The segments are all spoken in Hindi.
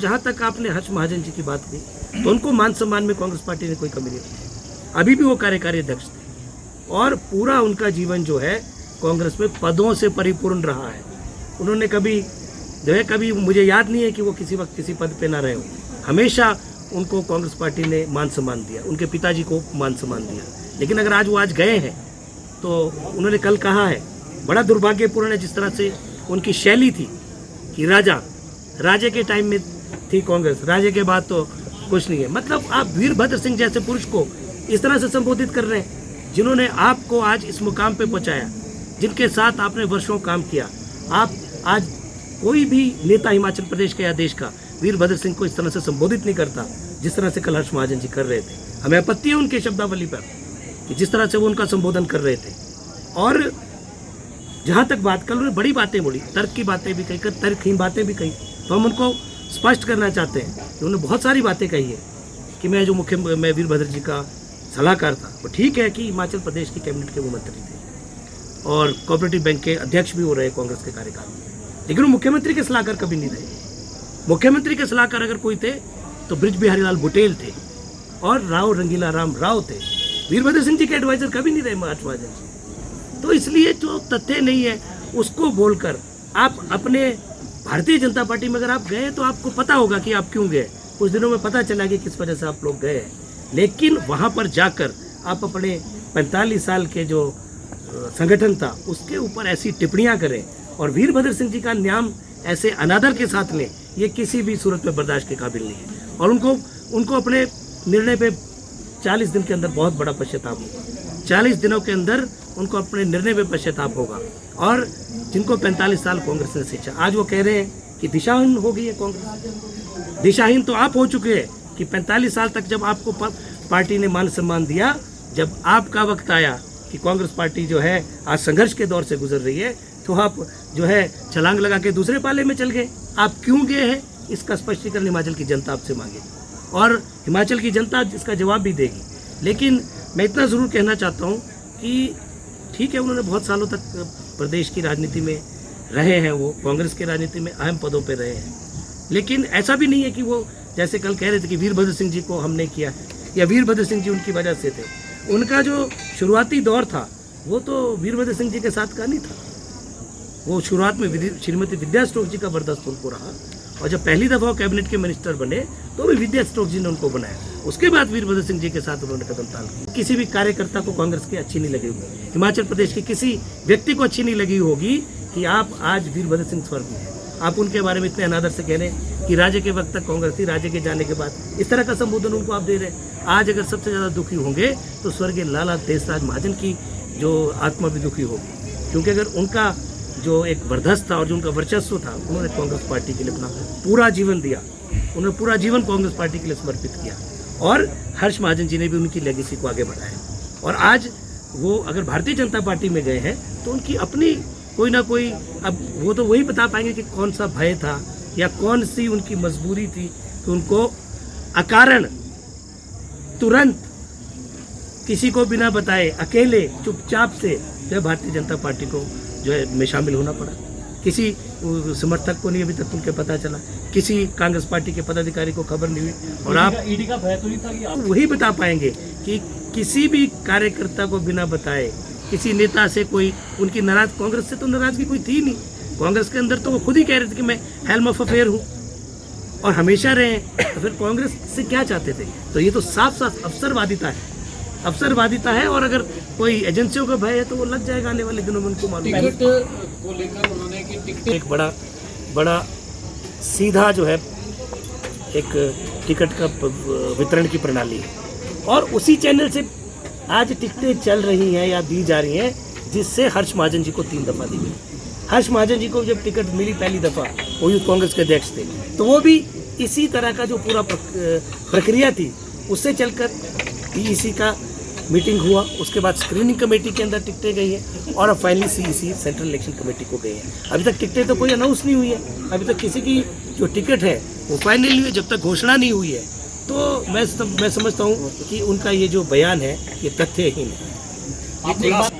जहाँ तक आपने हर्ष महाजन जी की बात की, तो उनको मान सम्मान में कांग्रेस पार्टी ने कोई कमी नहीं की। अभी भी वो कार्यकारी अध्यक्ष थे और पूरा उनका जीवन जो है कांग्रेस में पदों से परिपूर्ण रहा है। उन्होंने कभी जो है, कभी मुझे याद नहीं है कि वो किसी वक्त किसी पद पे ना रहे हो। हमेशा उनको कांग्रेस पार्टी ने मान सम्मान दिया, उनके पिताजी को मान सम्मान दिया। लेकिन अगर आज वो आज गए हैं तो उन्होंने कल कहा है, बड़ा दुर्भाग्यपूर्ण है जिस तरह से उनकी शैली थी कि राजे के टाइम में थी कांग्रेस, राजे के बाद तो कुछ नहीं है। मतलब आप वीरभद्र सिंह जैसे पुरुष को इस तरह से संबोधित कर रहे हैं, जिन्होंने आपको आज इस मुकाम पे पहुंचाया, जिनके साथ आपने वर्षों काम किया। आप आज कोई भी नेता हिमाचल प्रदेश का या देश का वीरभद्र सिंह को इस तरह से संबोधित नहीं करता जिस तरह से कल हर्ष महाजन जी कर रहे थे। हमें आपत्ति है उनके शब्दावली पर कि जिस तरह से वो उनका संबोधन कर रहे थे। और जहाँ तक बात, कल उन्होंने बड़ी बातें बोली, तर्क की बातें भी कही, तर्कहीन बातें भी कही, तो हम उनको स्पष्ट करना चाहते हैं कि उन्होंने बहुत सारी बातें कही है कि मैं वीरभद्र जी का सलाहकार था। वो ठीक है कि हिमाचल प्रदेश की कैबिनेट के वो मंत्री थे और कोऑपरेटिव बैंक के अध्यक्ष भी हो रहे कांग्रेस के कार्यकाल में, लेकिन वो मुख्यमंत्री के सलाहकार कभी नहीं रहे। मुख्यमंत्री के सलाहकार अगर कोई थे तो बृज बिहारी लाल बुटेल थे और राव रंगीला राम राव थे। वीरभद्र सिंह जी के एडवाइजर कभी नहीं रहे हर्ष महाजन जी। तो इसलिए जो तथ्य नहीं है उसको बोलकर आप अपने भारतीय जनता पार्टी में अगर आप गए तो आपको पता होगा कि आप क्यों गए। कुछ दिनों में पता चला कि किस वजह से आप लोग गए, लेकिन वहाँ पर जाकर आप अपने 45 साल के जो संगठन था उसके ऊपर ऐसी टिप्पणियाँ करें और वीरभद्र सिंह जी का नाम ऐसे अनादर के साथ लें, ये किसी भी सूरत में बर्दाश्त के काबिल नहीं है। और उनको अपने निर्णय पे 40 दिन के अंदर बहुत बड़ा पश्चाताप होगा। 40 दिनों के अंदर उनको अपने निर्णय पे पश्चाताप होगा। और जिनको 45 साल कांग्रेस ने सींचा, आज वो कह रहे हैं कि दिशाहीन हो गई है कांग्रेस। दिशाहीन तो आप हो चुके हैं कि 45 साल तक जब आपको पार्टी ने मान सम्मान दिया, जब आपका वक्त आया कि कांग्रेस पार्टी जो है आज संघर्ष के दौर से गुजर रही है, तो आप जो है छलांग लगा के दूसरे पाले में चल गए। आप क्यों गए हैं इसका स्पष्टीकरण हिमाचल की जनता आपसे मांगेगी और हिमाचल की जनता इसका जवाब भी देगी। लेकिन मैं इतना ज़रूर कहना चाहता हूँ कि ठीक है, उन्होंने बहुत सालों तक प्रदेश की राजनीति में रहे हैं, वो कांग्रेस की राजनीति में अहम पदों पर रहे हैं, लेकिन ऐसा भी नहीं है कि वो जैसे कल कह रहे थे कि वीरभद्र सिंह जी को हमने किया है या वीरभद्र सिंह जी उनकी वजह से थे। उनका जो शुरुआती दौर था वो तो वीरभद्र सिंह जी के साथ का नहीं था। वो शुरुआत में श्रीमती विद्या स्टोक जी का बर्दाश्त उनको रहा और जब पहली दफ़ा कैबिनेट के मिनिस्टर बने तो भी विद्या स्टोक जी ने उनको बनाया। उसके बाद वीरभद्र सिंह जी के साथ उन्होंने कदम ताल। किसी भी कार्यकर्ता को कांग्रेस की अच्छी नहीं लगी होगी, हिमाचल प्रदेश के किसी व्यक्ति को अच्छी नहीं लगी होगी कि आप आज वीरभद्र सिंह स्वर्ग में हैं। आप उनके बारे में इतने अनादर से कह रहे हैं कि राजे के वक्त तक कांग्रेस थी, राजे के जाने के बाद इस तरह का संबोधन उनको आप दे रहे हैं। आज अगर सबसे ज़्यादा दुखी होंगे तो स्वर्गीय लाला देशराज महाजन की जो आत्मा भी दुखी होगी, क्योंकि अगर उनका जो एक वर्धस्त था और जो उनका वर्चस्व था, उन्होंने कांग्रेस पार्टी के लिए अपना पूरा जीवन दिया, उन्होंने पूरा जीवन कांग्रेस पार्टी के लिए समर्पित किया और हर्ष महाजन जी ने भी उनकी लेगेसी को आगे बढ़ाया। और आज वो अगर भारतीय जनता पार्टी में गए हैं तो उनकी अपनी कोई ना कोई, अब वो तो वही बता पाएंगे कि कौन सा भय था या कौन सी उनकी मजबूरी थी कि उनको अकारण तुरंत किसी को बिना बताए अकेले चुपचाप से जो भारतीय जनता पार्टी को जो है में शामिल होना पड़ा। किसी समर्थक को नहीं अभी तक उनके पता चला, किसी कांग्रेस पार्टी के पदाधिकारी को खबर नहीं हुई। और आप ईडी का भय तो नहीं था कि आप वही बता पाएंगे कि किसी भी कार्यकर्ता को बिना बताए किसी नेता से कोई उनकी नाराज, कांग्रेस से तो नाराजगी कोई थी नहीं। कांग्रेस के अंदर तो वो खुद ही कह रहे थे कि मैं हेल्म ऑफ अफेयर हूँ और हमेशा रहे। तो फिर कांग्रेस से क्या चाहते थे? तो ये तो साफ साफ अफसरवादिता है और अगर कोई एजेंसियों का भय है तो वो लग जाएगा आने वाले दिनों में, उनको मालूम है। टिकट को लेकर उन्होंने कि टिकट एक बड़ा सीधा जो है एक टिकट का वितरण की प्रणाली है और उसी चैनल से आज टिकटें चल रही हैं या दी जा रही हैं, जिससे हर्ष महाजन जी को 3 दफ़ा दी गई। हर्ष महाजन जी को जब टिकट मिली पहली दफ़ा, वो यूथ कांग्रेस के अध्यक्ष थे, तो वो भी इसी तरह का जो पूरा प्रक्रिया थी उससे चलकर पीईसी का मीटिंग हुआ, उसके बाद स्क्रीनिंग कमेटी के अंदर टिकटें गई है और अब finally CEC central election committee को गई है। अभी तक टिकटें तो कोई अनाउंस नहीं हुई है, अभी तक किसी की जो टिकट है वो फाइनल नहीं हुई, जब तक घोषणा नहीं हुई है। तो मैं समझता हूँ कि उनका ये जो बयान है ये तथ्यहीन है।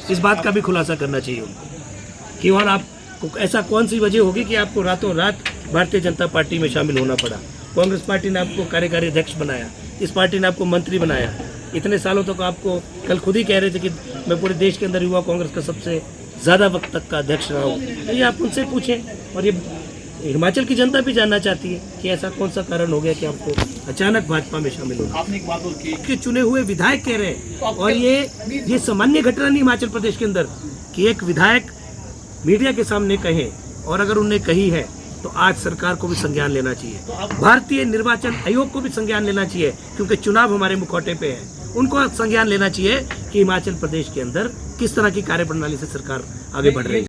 इस बात का भी खुलासा करना चाहिए उनको कि और आपको ऐसा कौन सी वजह होगी कि आपको रातों रात भारतीय जनता पार्टी में शामिल होना पड़ा। कांग्रेस पार्टी ने आपको कार्यकारी अध्यक्ष बनाया, इस पार्टी ने आपको मंत्री बनाया। इतने सालों तक आपको कल खुद ही कह रहे थे कि मैं पूरे देश के अंदर युवा कांग्रेस का सबसे ज़्यादा वक्त तक का अध्यक्ष रहा हूँ। तो ये आप उनसे पूछें। और ये हिमाचल की जनता भी जानना चाहती है कि ऐसा कौन सा कारण हो गया कि आपको अचानक भाजपा में शामिल होना। आपने एक बात और की के चुने हुए विधायक कह रहे हैं, और ये सामान्य घटना नहीं हिमाचल प्रदेश के अंदर कि एक विधायक मीडिया के सामने कहे, और अगर उन्होंने कही है तो आज सरकार को भी संज्ञान लेना चाहिए, भारतीय निर्वाचन आयोग को भी संज्ञान लेना चाहिए, क्योंकि चुनाव हमारे मुखौटे पे है। उनको संज्ञान लेना चाहिए कि हिमाचल प्रदेश के अंदर किस तरह की कार्यप्रणाली से सरकार आगे बढ़ रही है।